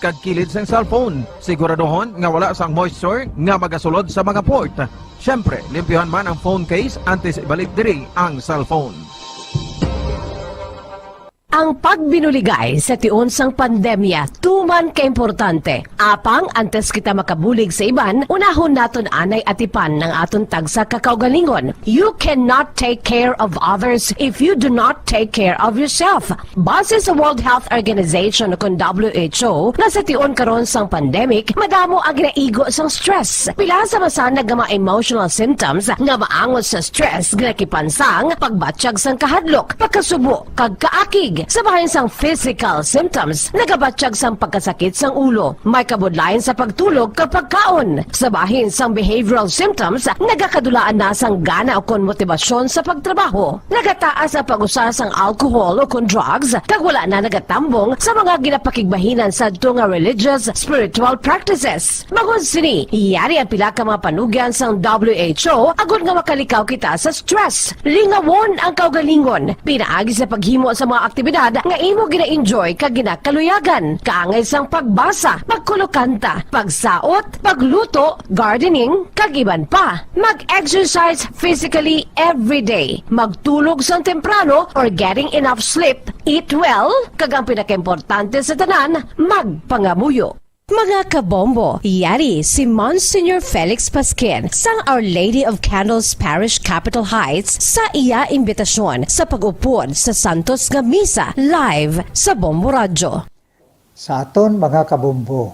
kag kilid sang cellphone. Siguraduhon nga wala sang moisture nga magasulod sa mga port. Siyempre, limpyuhan man ang phone case antes ibalik diri ang cellphone. Ang pagbinuligay sa tiun sang pandemya, tuman ka-importante. Apang, antes kita makabulig sa iban, unahon naton anay atipan ng aton tagsa kakaugalingon. You cannot take care of others if you do not take care of yourself. Base sa World Health Organization o kung WHO, na sa tiun karon sang pandemic, madamo ang ginaigo sang stress. Pila sa masanag nga mga emotional symptoms nga maangot sa stress, ginakipansang, pagbatsyag sang kahadlok, pagkasubo, kag kaakig. Sa bahin sang physical symptoms, nagabatsyag sang pagkasakit sang ulo, may kabudlayan sa pagtulog kapag kaon. Sa bahin sang behavioral symptoms, nagakadulaan na sang gana o kon motibasyon sa pagtrabaho. Nagataas ang pag-usa sang alcohol o kon drugs, kag wala na nagatambong sa mga ginapakigbahinan sa nga religious, spiritual practices. Magod sini, iyari ang pila ka mga panugyan sang WHO agud nga makalikaw kita sa stress. Lingawon ang kaugalingon, pinaagi sa paghimo sa mga aktibidad nga imo gina-enjoy kag ginakaluyagan, kaangay sang pagbasa, pagkulokanta, pagsaot, pagluto, gardening, kag iban pa. Mag-exercise physically every day, magtulog sang temprano or getting enough sleep, eat well, kag ang pinakaimportante sa tanan, magpangamuyo. Mga kabombo, yari si Monsignor Felix Pasquin sang Our Lady of Candles Parish Capitol Heights sa iya imbitasyon sa pag-upod sa Santos nga Misa live sa Bombo Radio. Sa aton mga kabombo,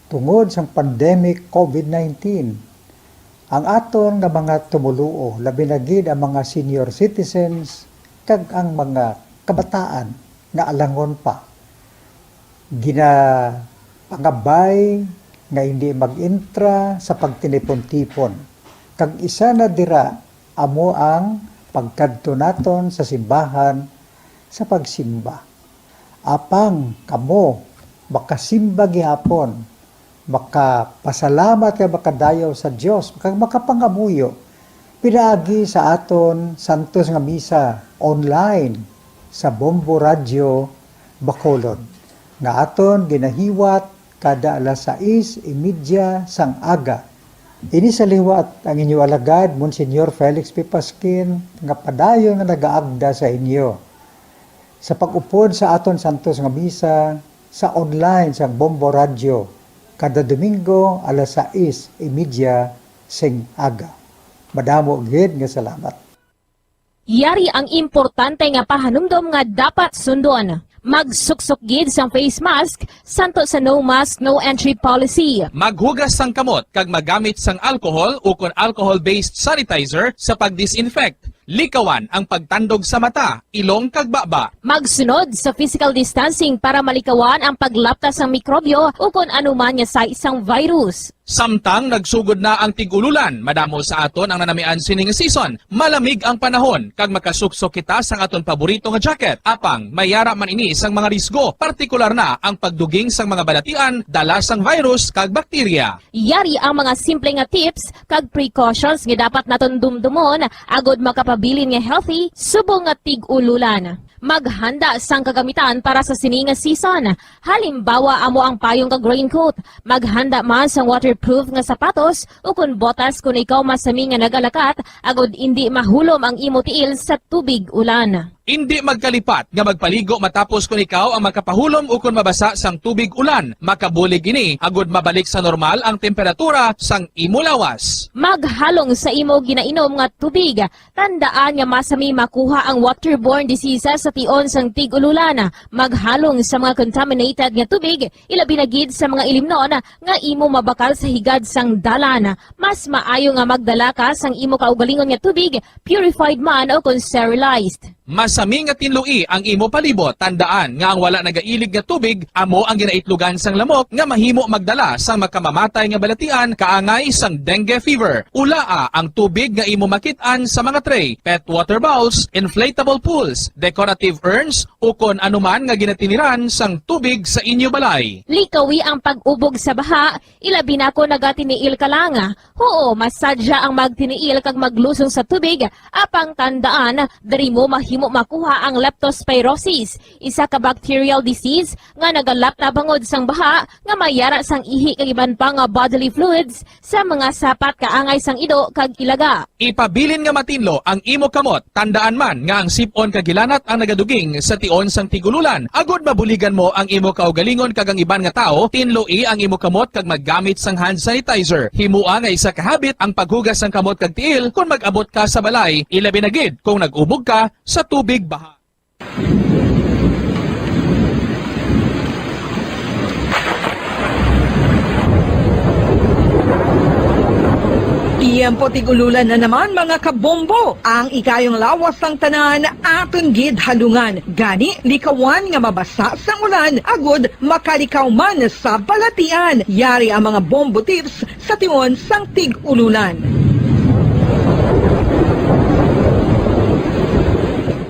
tungod sang pandemic COVID-19, ang aton nga mga tumuluo, labi na gid ang mga senior citizens kag ang mga kabataan nga alangon pa, pangabay nga hindi mag-intra sa pagtinipon-tipon. Kag isa na dira amo ang pagkadto naton sa simbahan sa pagsimba. Apang kamo makasimba gihapon, makapasalamat kay makadayaw sa Dios, makapangamuyo. Pinaagi sa aton Santos nga Misa online sa Bombo Radio Bacolod nga aton ginahiwat kada alas 6:30 sang aga. Ini sa liwat ang inyo alagad, Monsignor Felix P. Pasquin, nga padayon nga nagaagda sa inyo. Sa pag-upod sa aton Santos nga Misa, sa online sang Bombo Radio, kada Domingo alas 6:30 sing aga. Madamo gid nga salamat. Yari ang importante nga pahanumdom nga dapat sundon. Magsuksok gid sang face mask, santo sa no mask, no entry policy. Maghugas sang kamot kag magamit sang alcohol o kon alcohol-based sanitizer sa pagdisinfect. Likawan ang pagtandog sa mata, ilong kag baba. Magsunod sa physical distancing para malikawan ang paglaptas ng mikrobyo o kung anuman niya sa isang virus. Samtang nagsugod na ang tig-ululan, madamo sa aton ang nanamian sining season. Malamig ang panahon kag makasuksok kita sang aton paborito nga jacket. Apang mayara man ini sang mga risgo, partikular na ang pagduging sang mga balatian, dala sang virus kag bakterya. Yari ang mga simple nga tips kag precautions nga dapat naton dumdumon agod makapabilin nga healthy subong nga tig-ululan. Maghanda sang kagamitan para sa sini nga season. Halimbawa amo ang payong kag raincoat. Maghanda man sang waterproof nga sapatos o kun botas kung ikaw masami nga nagalakat agod hindi mahulom ang imo tiil sa tubig ulan. Hindi magkalipat nga magpaligo matapos kung ikaw ang makapahulom o kung mabasa sang tubig ulan. Makabulig ini agud mabalik sa normal ang temperatura sang imo lawas. Maghalong sa imo ginainom nga tubig. Tandaan nga masami makuha ang waterborne diseases sa tion sang tig-ululan. Maghalong sa mga contaminated nga tubig, ilabi na gid sa mga ilimnon nga imo mabakal sa higad sang dalan. Mas maayo nga magdala ka sang imo kaugalingon nga tubig, purified man o kung sterilized. Masami nga tinlui ang imo palibot. Tandaan nga ang wala nagailig nga tubig amo ang ginaitlugan sang lamok nga mahimo magdala sang makamamatay nga balatian kaangay sang dengue fever. Ulaa ang tubig nga imo makit-an sa mga tray, pet water bowls, inflatable pools, decorative urns o kon anuman nga ginatiniran sang tubig sa inyo balay. Likawi ang pag-ubog sa baha, ilabi na ko nagatiniil ka lang. Oo, masadya ang magtiniil kag maglusong sa tubig, apang tandaan, dari mo mahimo makuha ang leptospirosis, isa ka bacterial disease nga nagalap na bangod sang baha nga mayara sang ihi kag iban pa nga bodily fluids sa mga sapat kaangay sang ido kag ilaga. Ipabilin nga matinlo ang imo kamot, tandaan man nga ang sipon kagilanat ang nagaduging sa tion sang tigululan. Agod mabuligan mo ang imo kaugalingon kag ang iban nga tao, tinloi ang imo kamot kag maggamit sang hand sanitizer. Himua nga isa ka habit ang paghugas sang kamot kag tiil kung mag-abot ka sa balay, ilabi na gid kung nag-ubog ka sa tubig baha. Iyempo tigululan na naman mga kabombo. Ang ikayong lawas ng tanan aton gid halungan. Gani likawan nga mabasa sa ulan agud makalikaw man sa balatian. Yari ang mga bombo tips sa tion sang tig-ululan.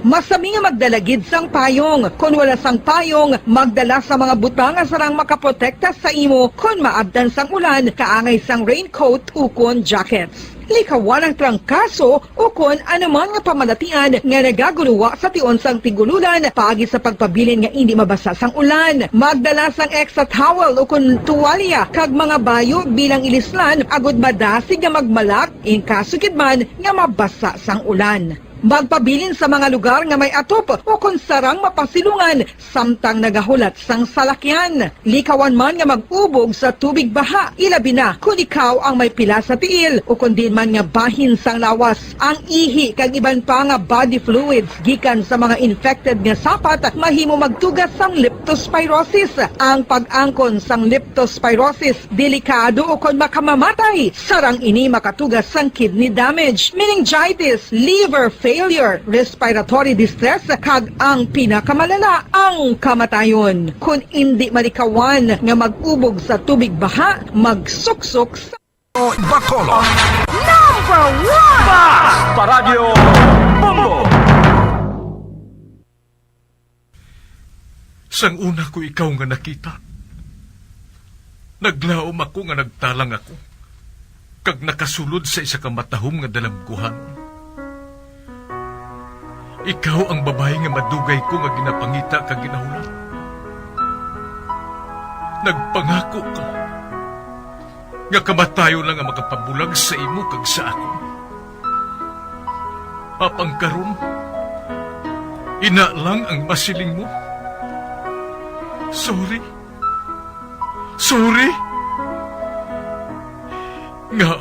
Masami nga magdalagid sang payong. Kung wala sang payong, magdala sa mga butang nga sarang makaprotekta sa imo kung maabdan sang ulan, kaangay sang raincoat ukon jackets. Likawan ang trangkaso o kung anuman nga pamalatian nga nagaguluwa sa tion sang tigululan paagi sa pagpabilin nga hindi mabasa sang ulan. Magdala sang extra towel o kung tuwalya kag mga bayo bilang ilislan agud madasig nga magmalak in kaso gid man nga mabasa sang ulan. Magpabilin sa mga lugar nga may atop o kung sarang mapasilungan samtang nagahulat sang salakyan. Likawan man nga mag-ubog sa tubig baha, ilabi na kung ikaw ang may pila sa tiil o kung din man nga bahin sang lawas. Ang ihi kag iban pa nga body fluids gikan sa mga infected nga sapat mahimo magtugas sang leptospirosis. Ang pag-angkon sang leptospirosis delikado o kung makamamatay. Sarang ini makatugas sang kidney damage, meningitis, liver failure, respiratory distress, kag ang pinakamalala, ang kamatayon. Kung hindi malikawan nga mag-ubog sa tubig baha, magsuksok sa... Bacolod. Number 1! Basta Radio Bombo! Sang una ko ikaw nga nakita, naglaom ako nga nagtalang ako, kag nakasulod sa isa ka matahom nga dalamguhan. Ikaw ang babae nga madugay ko nga ginapangita kag ginahulat. Nagpangako ka nga kamatayo lang ang makapabulag sa imo kag sa ako. Apang karon, ina lang ang masiling mo. Sorry. Sorry. Nga.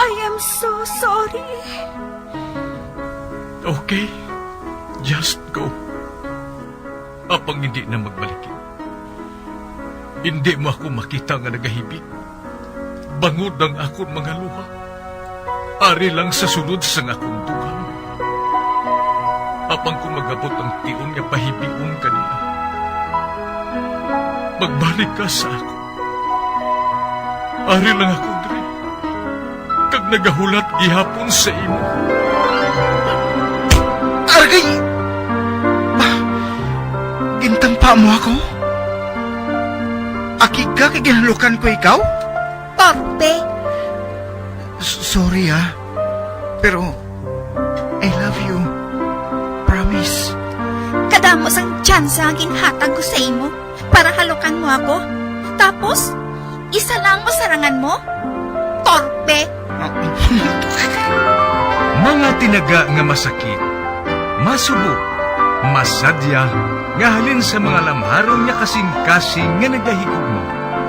I am so sorry. Okay, just go. Apang hindi na magbalikin. Hindi mo ako makita nga nagahibig. Bangod ang akong mga luha. Ari lang sa sulod sang akong dugang. Apang kung magabot ang tion nga pahibigon kanina. Magbalik ka sa ako. Ari lang ako, Dre. Kag nagahulat gihapon sa imo. Argay! Gintampa mo ako? Akika kay ginalukan ko ikaw? Torpe. Sorry pero I love you. Promise. Kadamos ang tsansa ang ginhatag ko sa imo para halukan mo ako. Tapos, isa lang masarangan mo? Torpe. Mga tinaga nga masakit, masubo, masadya, nga halin sa mga lamharon nga kasing-kasing nga nagahigugma.